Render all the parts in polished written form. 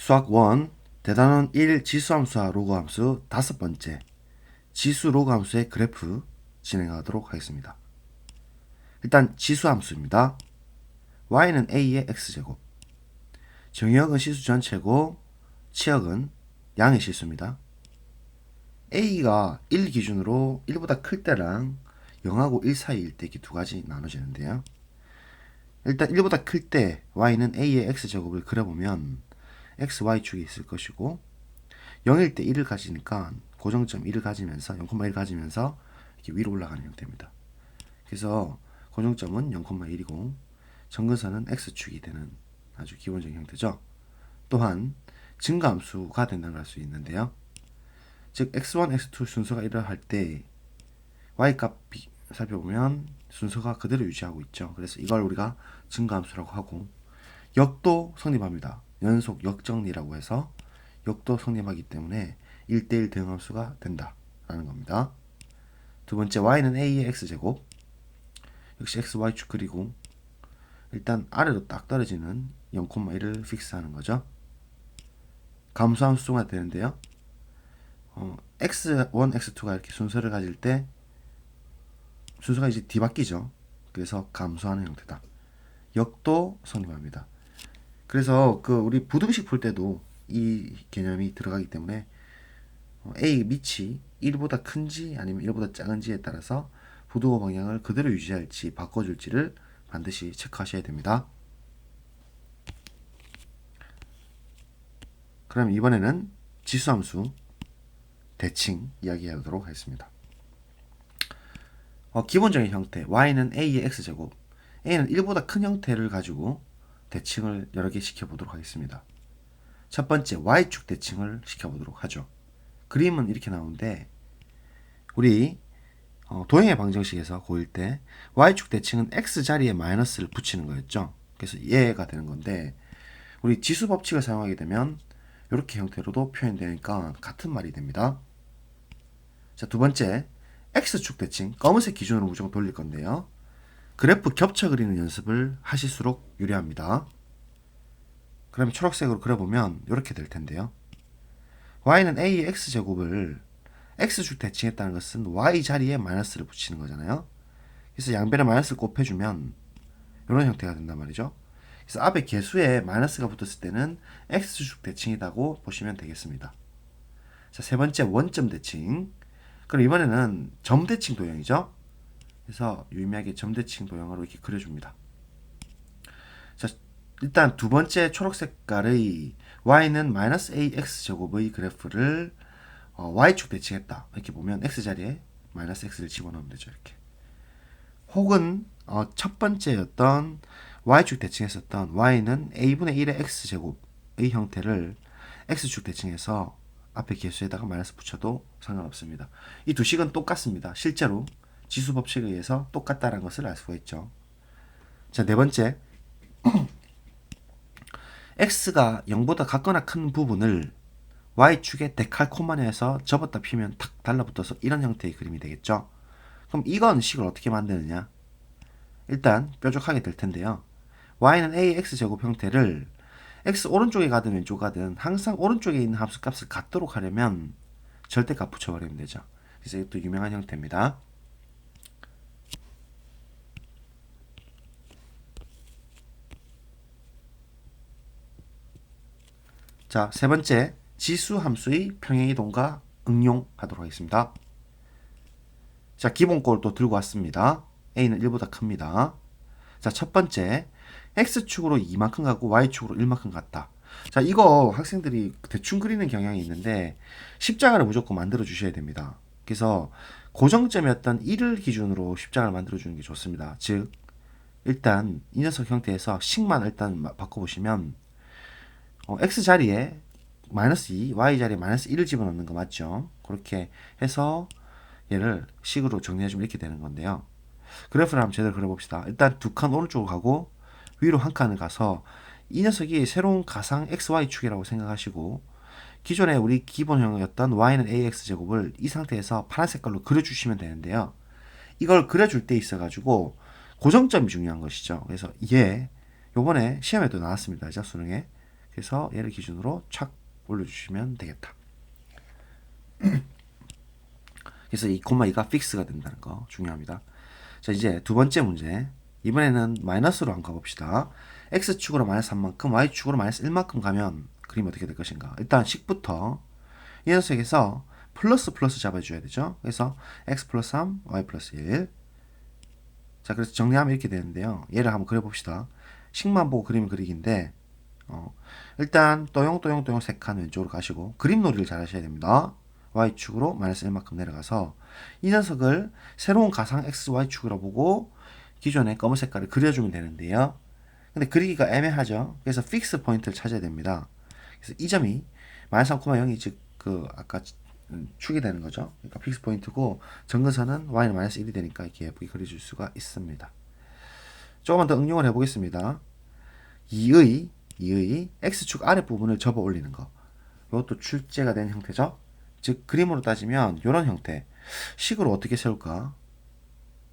수학 1 대단원 1 지수함수와 로그함수 5번째 지수 로그함수의 그래프 진행하도록 하겠습니다. 일단 지수함수입니다. y는 a의 x제곱, 정의역은 시수 전체고 치역은 양의 실수입니다. a가 1 기준으로 1보다 클 때랑 0하고 1 사이일 때 이렇게 두 가지 나눠지는데요. 일단 1보다 클 때 y는 a의 x제곱을 그려보면 xy축이 있을 것이고 0일 때 1을 가지니까 고정점 1을 가지면서 0,1 가지면서 이렇게 위로 올라가는 형태입니다. 그래서 고정점은 0,1이고 정근선은 x축이 되는 아주 기본적인 형태죠. 또한 증가함수가 된다는 걸 알 수 있는데요. 즉 x1, x2 순서가 이러할 때 y값 살펴보면 순서가 그대로 유지하고 있죠. 그래서 이걸 우리가 증가함수라고 하고 역도 성립합니다. 연속 역정리라고 해서 역도 성립하기 때문에 1대1 대응함수가 된다라는 겁니다. 두 번째 y는 a의 x제곱, 역시 xy축 그리고 일단 아래로 딱 떨어지는 0,1을 픽스하는 거죠. 감소함수가 되는데요. x1, x2가 이렇게 순서를 가질 때 순서가 이제 뒤바뀌죠. 그래서 감소하는 형태다. 역도 성립합니다. 그래서 우리 부등식 풀 때도 이 개념이 들어가기 때문에 a 밑이 1보다 큰지 아니면 1보다 작은지에 따라서 부등호 방향을 그대로 유지할지 바꿔줄지를 반드시 체크하셔야 됩니다. 그럼 이번에는 지수함수 대칭 이야기하도록 하겠습니다. 기본적인 형태 y는 a의 x제곱, a는 1보다 큰 형태를 가지고 대칭을 여러 개 시켜보도록 하겠습니다. 첫 번째 y축 대칭을 시켜보도록 하죠. 그림은 이렇게 나오는데 우리 도형의 방정식에서 고1 때 y축 대칭은 x 자리에 마이너스를 붙이는 거였죠. 그래서 얘가 되는 건데 우리 지수 법칙을 사용하게 되면 이렇게 형태로도 표현되니까 같은 말이 됩니다. 자, 두 번째 x축 대칭 검은색 기준으로 무조건 돌릴 건데요. 그래프 겹쳐 그리는 연습을 하실수록 유리합니다. 그럼 초록색으로 그려보면 이렇게 될 텐데요. y는 a의 x제곱을 x축 대칭했다는 것은 y 자리에 마이너스를 붙이는 거잖아요. 그래서 양변에 마이너스를 곱해주면 이런 형태가 된단 말이죠. 그래서 앞에 개수에 마이너스가 붙었을 때는 x축 대칭이라고 보시면 되겠습니다. 자, 세 번째 원점 대칭. 그럼 이번에는 점 대칭 도형이죠. 그래서 유의미하게 점 대칭 도형으로 이렇게 그려줍니다. 자, 일단 두 번째 초록 색깔의 y는 마이너스 ax 제곱의 그래프를 y축 대칭했다. 이렇게 보면 x 자리에 마이너스 x를 집어넣으면 되죠. 이렇게. 혹은 첫 번째였던 y축 대칭했었던 y는 a분의 1의 x제곱의 형태를 x축 대칭해서 앞에 개수에다가 마이너스 붙여도 상관없습니다. 이 두 식은 똑같습니다. 실제로 지수 법칙에 의해서 똑같다는 것을 알 수가 있죠. 자, 네 번째 x가 0보다 같거나 큰 부분을 y축에 데칼코마니해서 접었다 피면 탁 달라붙어서 이런 형태의 그림이 되겠죠. 그럼 이건 식을 어떻게 만드느냐? 일단 뾰족하게 될 텐데요. y는 ax 제곱 형태를 x 오른쪽에 가든 왼쪽 가든 항상 오른쪽에 있는 함수 값을 같도록 하려면 절대값 붙여버리면 되죠. 그래서 이것도 유명한 형태입니다. 자, 세 번째 지수 함수의 평행이동과 응용하도록 하겠습니다. 자, 기본꼴 또 들고 왔습니다. a는 1보다 큽니다. 자, 첫 번째 x축으로 2만큼 가고 y축으로 1만큼 갔다. 자, 이거 학생들이 대충 그리는 경향이 있는데 십자가를 무조건 만들어 주셔야 됩니다. 그래서 고정점이었던 1을 기준으로 십자가를 만들어 주는 게 좋습니다. 즉 일단 이 녀석 형태에서 식만 일단 바꿔보시면 x 자리에 마이너스 2, y 자리에 마이너스 1을 집어넣는 거 맞죠? 그렇게 해서 얘를 식으로 정리해주면 이렇게 되는 건데요. 그래프를 한번 제대로 그려봅시다. 일단 두 칸 오른쪽으로 가고 위로 한 칸을 가서 이 녀석이 새로운 가상 xy축이라고 생각하시고 기존에 우리 기본형이었던 y는 ax제곱을 이 상태에서 파란 색깔로 그려주시면 되는데요. 이걸 그려줄 때 있어가지고 고정점이 중요한 것이죠. 그래서 요번에 시험에도 나왔습니다. 수능에. 그래서 얘를 기준으로 착 올려주시면 되겠다. 그래서 이 콤마 2가 픽스가 된다는 거 중요합니다. 자, 이제 두 번째 문제. 이번에는 마이너스로 한번 가봅시다. x축으로 마이너스 3만큼, y축으로 마이너스 1만큼 가면 그림 어떻게 될 것인가. 일단 식부터 이 녀석에서 플러스 플러스 잡아줘야 되죠. 그래서 x 플러스 3, y 플러스 1. 자, 그래서 정리하면 이렇게 되는데요. 얘를 한번 그려봅시다. 식만 보고 그림을 그리기인데 일단 또용 세 칸 왼쪽으로 가시고 그림 놀이를 잘 하셔야 됩니다. y축으로 마이너스 1만큼 내려가서 이 녀석을 새로운 가상 xy축으로 보고 기존의 검은 색깔을 그려주면 되는데요. 근데 그리기가 애매하죠. 그래서 픽스 포인트를 찾아야 됩니다. 그래서 이 점이 마이너스 3,0이 즉 그 아까 축이 되는 거죠. 그러니까 픽스 포인트고 정근선은 y는 마이너스 1이 되니까 이렇게 예쁘게 그려줄 수가 있습니다. 조금만 더 응용을 해보겠습니다. 2의 x축 아랫부분을 접어 올리는 거. 이것도 출제가 된 형태죠. 즉 그림으로 따지면 이런 형태. 식으로 어떻게 세울까?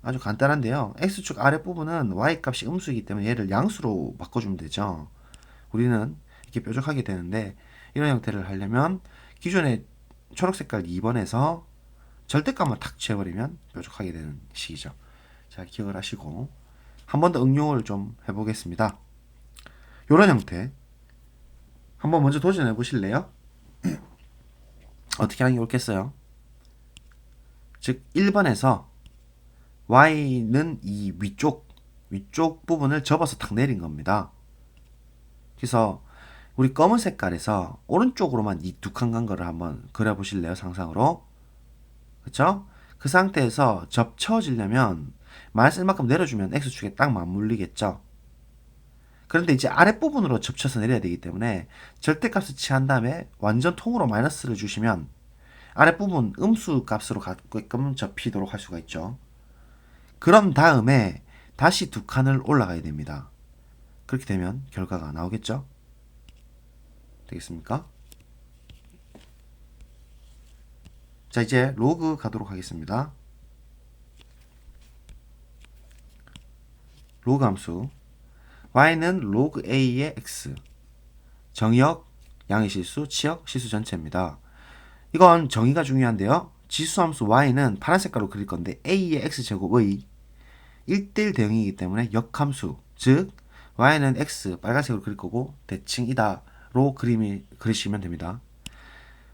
아주 간단한데요. x축 아랫부분은 y값이 음수이기 때문에 얘를 양수로 바꿔주면 되죠. 우리는 이렇게 뾰족하게 되는데 이런 형태를 하려면 기존의 초록색깔 2번에서 절대값만 탁 취해버리면 뾰족하게 되는 식이죠. 자, 기억을 하시고 한 번 더 응용을 좀 해보겠습니다. 이런 형태 한번 먼저 도전해 보실래요? 어떻게 하는 게 옳겠어요? 즉 1번에서 y는 이 위쪽 부분을 접어서 탁 내린 겁니다. 그래서 우리 검은 색깔에서 오른쪽으로만 이 두 칸 간 거를 한번 그려보실래요? 상상으로. 그쵸? 그 상태에서 접쳐지려면 마이너스 1만큼 내려주면 x축에 딱 맞물리겠죠? 그런데 이제 아랫부분으로 접쳐서 내려야 되기 때문에 절대값을 취한 다음에 완전 통으로 마이너스를 주시면 아랫부분 음수 값으로 가게끔 접히도록 할 수가 있죠. 그런 다음에 다시 두 칸을 올라가야 됩니다. 그렇게 되면 결과가 나오겠죠? 되겠습니까? 자, 이제 로그 가도록 하겠습니다. 로그 함수 y는 로그 a의 x 정의역, 양의 실수, 치역, 실수 전체입니다. 이건 정의가 중요한데요. 지수함수 y는 파란 색깔로 그릴 건데 a의 x제곱의 1대1 대응이기 때문에 역함수, 즉 y는 x 빨간색으로 그릴 거고 대칭이다로 그리시면 됩니다.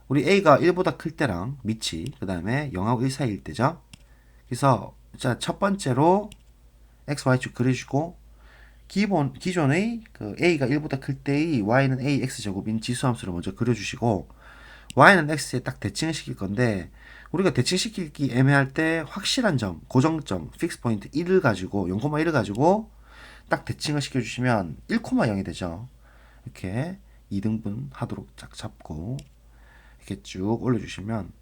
우리 a가 1보다 클 때랑 밑이 그 다음에 0하고 1 사이일 때죠. 그래서 자, 첫 번째로 x, y축 그리시고 기존의 그 a가 1보다 클 때의 y는 a x제곱인 지수함수를 먼저 그려주시고 y는 x에 딱 대칭을 시킬 건데 우리가 대칭시키기 애매할 때 확실한 점, 고정점, 픽스 포인트 1을 가지고 0,1을 가지고 딱 대칭을 시켜주시면 1,0이 되죠. 이렇게 2등분 하도록 쫙 잡고 이렇게 쭉 올려주시면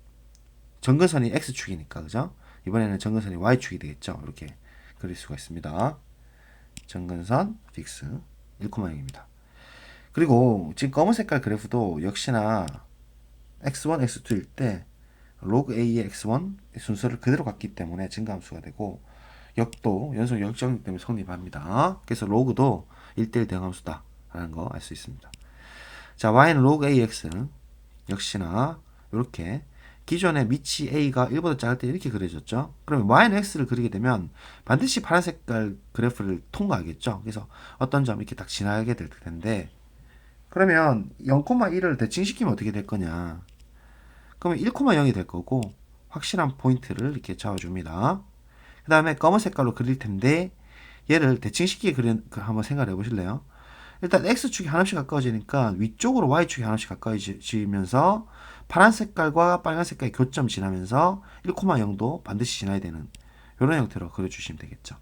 정근선이 x축이니까 그죠? 이번에는 정근선이 y축이 되겠죠. 이렇게 그릴 수가 있습니다. 정근선 픽스 1,0입니다. 그리고 지금 검은 색깔 그래프도 역시나 x1, x2일 때 log a의 x1 순서를 그대로 갔기 때문에 증가함수가 되고 역도 연속 역정리 때문에 성립합니다. 그래서 log도 1대1 대응함수다 라는 거 알 수 있습니다. 자, y는 log ax 역시나 이렇게 기존의 밑이 a가 1보다 작을 때 이렇게 그려졌죠. 그러면 y는 x를 그리게 되면 반드시 파란 색깔 그래프를 통과하겠죠. 그래서 어떤 점 이렇게 딱 지나가게 될 텐데 그러면 0,1을 대칭시키면 어떻게 될 거냐. 그러면 1,0이 될 거고 확실한 포인트를 이렇게 잡아줍니다. 그 다음에 검은 색깔로 그릴 텐데 얘를 대칭시키게 한번 생각해 보실래요? 일단 x축이 하나씩 가까워지니까 위쪽으로 y축이 하나씩 가까워지면서 파란 색깔과 빨간 색깔의 교점 지나면서 1,0도 반드시 지나야 되는 이런 형태로 그려주시면 되겠죠.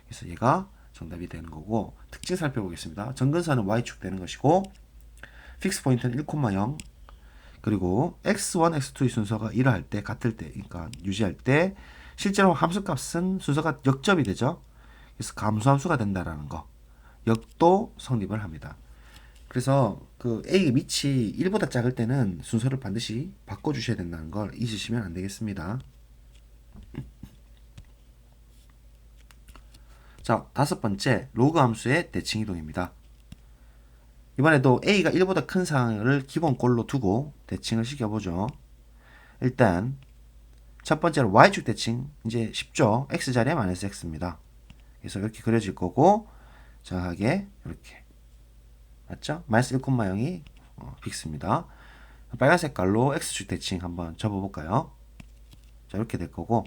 그래서 얘가 정답이 되는 거고 특징 살펴보겠습니다. 정근선은 y축 되는 것이고 픽스 포인트는 1,0 그리고 x1, x2의 순서가 1을 할 때 같을 때 그러니까 유지할 때 실제로 함수값은 순서가 역접이 되죠. 그래서 감수함수가 된다라는 거 역도 성립을 합니다. 그래서 그 a 밑이 1보다 작을 때는 순서를 반드시 바꿔주셔야 된다는 걸 잊으시면 안 되겠습니다. 자, 다섯 번째 로그 함수의 대칭 이동입니다. 이번에도 a가 1보다 큰 상을 기본꼴로 두고 대칭을 시켜보죠. 일단 첫 번째로 y축 대칭 이제 쉽죠. x자리에 마이너스 x입니다. 그래서 이렇게 그려질 거고 정확하게 이렇게 맞죠? 마이너스 1,0이 픽스입니다. 빨간 색깔로 x축 대칭 한번 접어볼까요? 자 이렇게 될 거고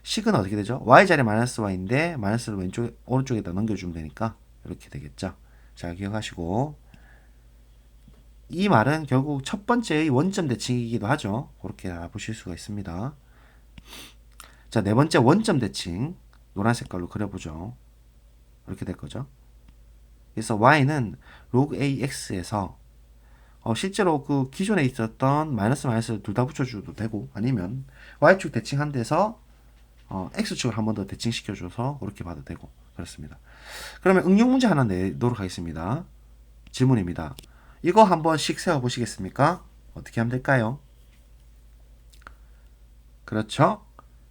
식은 어떻게 되죠? y자리 마이너스 y인데 마이너스를 오른쪽에다 넘겨주면 되니까 이렇게 되겠죠. 자 기억하시고 이 말은 결국 첫 번째의 원점 대칭이기도 하죠. 그렇게 보실 수가 있습니다. 자, 네 번째 원점 대칭 노란 색깔로 그려보죠. 이렇게 될 거죠. 그래서 y는 log ax에서 실제로 그 기존에 있었던 마이너스 마이너스를 둘 다 붙여줘도 되고 아니면 y축 대칭한 데서 x축을 한 번 더 대칭시켜줘서 그렇게 봐도 되고 그렇습니다. 그러면 응용 문제 하나 내도록 하겠습니다. 질문입니다. 이거 한번씩 세워보시겠습니까? 어떻게 하면 될까요? 그렇죠?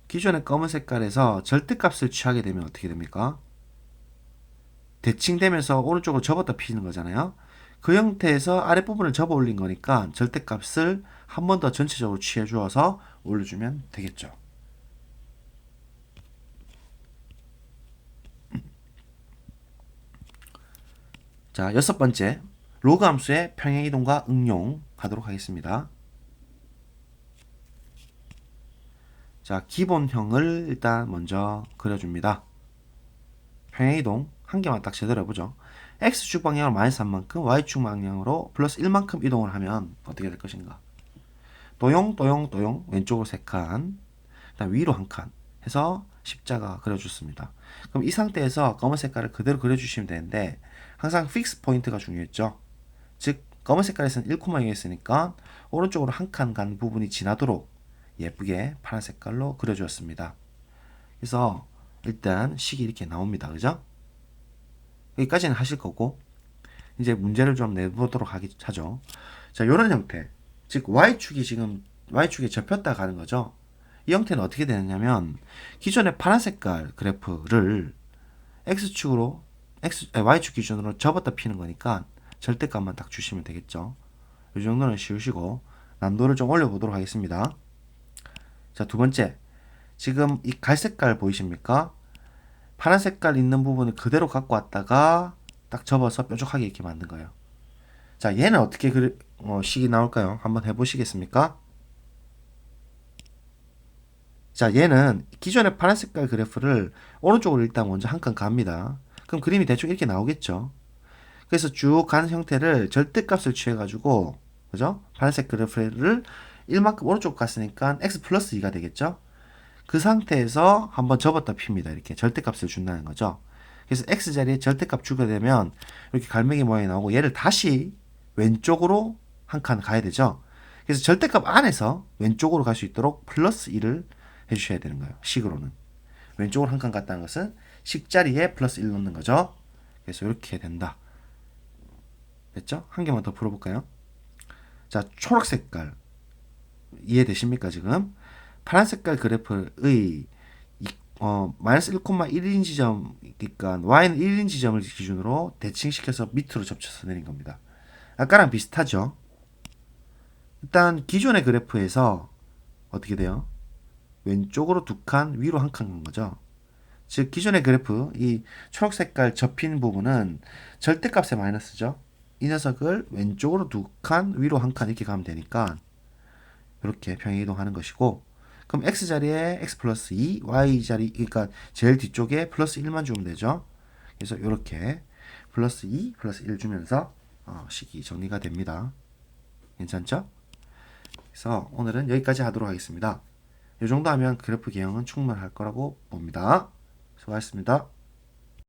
기존의 검은 색깔에서 절대값을 취하게 되면 어떻게 됩니까? 대칭되면서 오른쪽으로 접었다 피는 거잖아요. 그 형태에서 아랫부분을 접어 올린 거니까 절대값을 한 번 더 전체적으로 취해 주어서 올려주면 되겠죠. 자, 여섯 번째 로그 함수의 평행이동과 응용 하도록 하겠습니다. 자, 기본형을 일단 먼저 그려줍니다. 평행이동 한 개만 딱 제대로 해보죠. x축 방향으로 마이너스 3만큼, y축 방향으로 플러스 1만큼 이동을 하면 어떻게 될 것인가? 도용, 도용, 도용, 왼쪽으로 3칸, 그다음 위로 1칸 해서 십자가 그려줬습니다. 그럼 이 상태에서 검은 색깔을 그대로 그려주시면 되는데 항상 픽스 포인트가 중요했죠. 즉 검은 색깔에서는 1,0였으니까 오른쪽으로 1칸 간 부분이 지나도록 예쁘게 파란 색깔로 그려주었습니다. 그래서 일단 식이 이렇게 나옵니다. 그죠? 여기까지는 하실 거고 이제 문제를 좀 내보도록 하죠. 자, 이런 형태, 즉 y축이 지금 y축에 접혔다 가는 거죠. 이 형태는 어떻게 되느냐면 기존의 파란 색깔 그래프를 x축으로 y축 기준으로 접었다 피는 거니까 절대값만 딱 주시면 되겠죠. 이 정도는 쉬우시고 난도를 좀 올려보도록 하겠습니다. 자, 두 번째, 지금 이 갈색깔 보이십니까? 파란 색깔 있는 부분을 그대로 갖고 왔다가 딱 접어서 뾰족하게 이렇게 만든 거예요. 자, 얘는 어떻게 식이 나올까요? 한번 해보시겠습니까? 자, 얘는 기존의 파란 색깔 그래프를 오른쪽으로 일단 먼저 한 칸 갑니다. 그럼 그림이 대충 이렇게 나오겠죠. 그래서 쭉 가는 형태를 절대값을 취해가지고, 그죠? 파란색 그래프를 1만큼 오른쪽 갔으니까 x 플러스 2가 되겠죠? 그 상태에서 한번 접었다 핍니다. 이렇게 절대값을 준다는 거죠. 그래서 x자리에 절대값 주게 되면 이렇게 갈매기 모양이 나오고 얘를 다시 왼쪽으로 한 칸 가야 되죠. 그래서 절대값 안에서 왼쪽으로 갈 수 있도록 플러스 1을 해주셔야 되는 거예요. 식으로는. 왼쪽으로 한 칸 갔다는 것은 식자리에 플러스 1 넣는 거죠. 그래서 이렇게 된다. 됐죠? 한 개만 더 풀어볼까요? 자, 초록 색깔 이해되십니까 지금? 파란 색깔 그래프의 마이너스 1,1인 지점, 그러니까 y는 1인 지점을 기준으로 대칭시켜서 밑으로 접쳐서 내린 겁니다. 아까랑 비슷하죠? 일단 기존의 그래프에서 어떻게 돼요? 왼쪽으로 2칸, 위로 1칸 간 거죠. 즉 기존의 그래프 이 초록 색깔 접힌 부분은 절대값의 마이너스죠. 이 녀석을 왼쪽으로 2칸, 위로 1칸 이렇게 가면 되니까 이렇게 평행이동하는 것이고, 그럼 x자리에 x 플러스 2, y자리, 그러니까 제일 뒤쪽에 플러스 1만 주면 되죠. 그래서 이렇게 플러스 2, 플러스 1 주면서 식이 정리가 됩니다. 괜찮죠? 그래서 오늘은 여기까지 하도록 하겠습니다. 이 정도 하면 그래프 개형은 충분할 거라고 봅니다. 수고하셨습니다.